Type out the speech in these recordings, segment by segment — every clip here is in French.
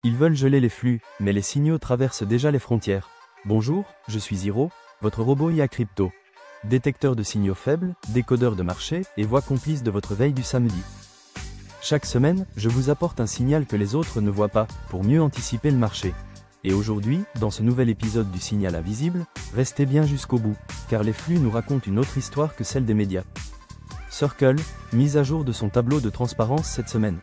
Ils veulent geler les flux, mais les signaux traversent déjà les frontières. Bonjour, je suis Zero, votre robot IA Crypto. Détecteur de signaux faibles, décodeur de marché et voix complice de votre veille du samedi. Chaque semaine, je vous apporte un signal que les autres ne voient pas, pour mieux anticiper le marché. Et aujourd'hui, dans ce nouvel épisode du Signal Invisible, restez bien jusqu'au bout, car les flux nous racontent une autre histoire que celle des médias. Circle, mise à jour de son tableau de transparence cette semaine.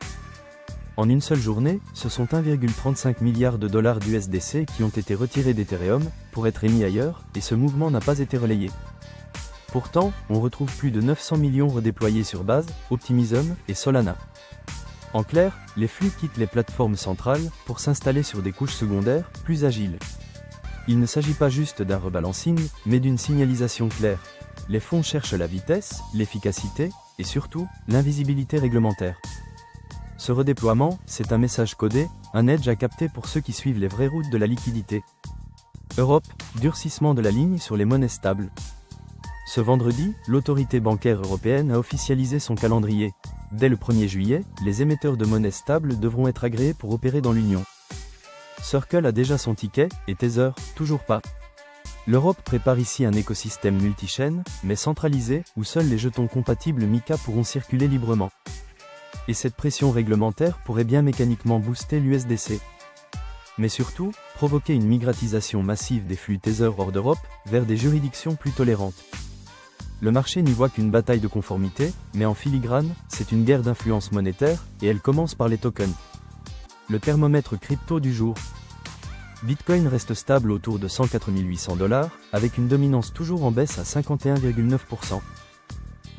En une seule journée, ce sont 1,35 milliard de dollars d'USDC qui ont été retirés d'Ethereum, pour être émis ailleurs, et ce mouvement n'a pas été relayé. Pourtant, on retrouve plus de 900 millions redéployés sur Base, Optimism et Solana. En clair, les flux quittent les plateformes centrales pour s'installer sur des couches secondaires, plus agiles. Il ne s'agit pas juste d'un rebalancing, mais d'une signalisation claire. Les fonds cherchent la vitesse, l'efficacité, et surtout, l'invisibilité réglementaire. Ce redéploiement, c'est un message codé, un edge à capter pour ceux qui suivent les vraies routes de la liquidité. Europe, durcissement de la ligne sur les monnaies stables. Ce vendredi, l'autorité bancaire européenne a officialisé son calendrier. Dès le 1er juillet, les émetteurs de monnaies stables devront être agréés pour opérer dans l'Union. Circle a déjà son ticket, et Tether, toujours pas. L'Europe prépare ici un écosystème multichaîne, mais centralisé, où seuls les jetons compatibles Mika pourront circuler librement. Et cette pression réglementaire pourrait bien mécaniquement booster l'USDC. Mais surtout, provoquer une migratisation massive des flux Tether hors d'Europe, vers des juridictions plus tolérantes. Le marché n'y voit qu'une bataille de conformité, mais en filigrane, c'est une guerre d'influence monétaire, et elle commence par les tokens. Le thermomètre crypto du jour. Bitcoin reste stable autour de 104 800 $, avec une dominance toujours en baisse à 51,9%.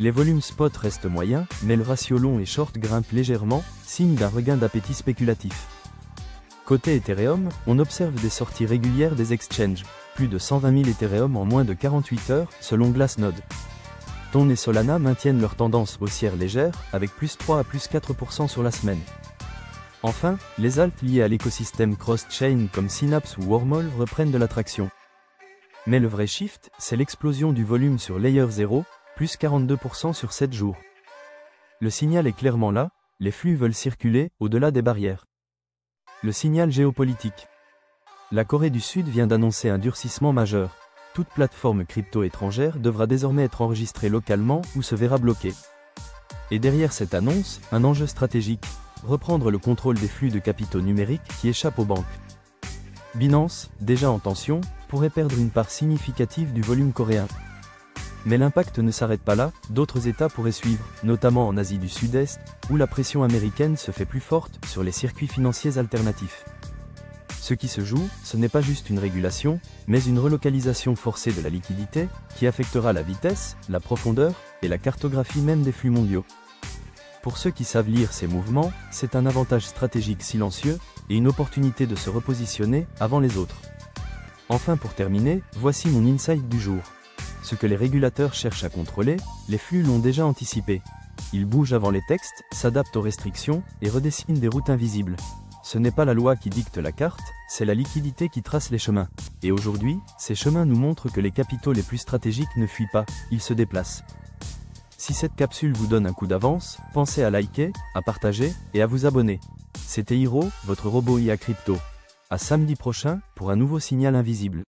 Les volumes spot restent moyens, mais le ratio long et short grimpe légèrement, signe d'un regain d'appétit spéculatif. Côté Ethereum, on observe des sorties régulières des exchanges, plus de 120 000 Ethereum en moins de 48 heures, selon Glassnode. Ton et Solana maintiennent leur tendance haussière légère, avec plus 3 à plus 4% sur la semaine. Enfin, les alts liés à l'écosystème cross-chain comme Synapse ou Wormhole reprennent de l'attraction. Mais le vrai shift, c'est l'explosion du volume sur Layer 0, plus 42% sur 7 jours. Le signal est clairement là, les flux veulent circuler, au-delà des barrières. Le signal géopolitique. La Corée du Sud vient d'annoncer un durcissement majeur. Toute plateforme crypto étrangère devra désormais être enregistrée localement ou se verra bloquée. Et derrière cette annonce, un enjeu stratégique, reprendre le contrôle des flux de capitaux numériques qui échappent aux banques. Binance, déjà en tension, pourrait perdre une part significative du volume coréen. Mais l'impact ne s'arrête pas là, d'autres États pourraient suivre, notamment en Asie du Sud-Est, où la pression américaine se fait plus forte sur les circuits financiers alternatifs. Ce qui se joue, ce n'est pas juste une régulation, mais une relocalisation forcée de la liquidité, qui affectera la vitesse, la profondeur, et la cartographie même des flux mondiaux. Pour ceux qui savent lire ces mouvements, c'est un avantage stratégique silencieux, et une opportunité de se repositionner avant les autres. Enfin pour terminer, voici mon insight du jour. Ce que les régulateurs cherchent à contrôler, les flux l'ont déjà anticipé. Ils bougent avant les textes, s'adaptent aux restrictions, et redessinent des routes invisibles. Ce n'est pas la loi qui dicte la carte, c'est la liquidité qui trace les chemins. Et aujourd'hui, ces chemins nous montrent que les capitaux les plus stratégiques ne fuient pas, ils se déplacent. Si cette capsule vous donne un coup d'avance, pensez à liker, à partager, et à vous abonner. C'était Hiro, votre robot IA Crypto. À samedi prochain, pour un nouveau signal invisible.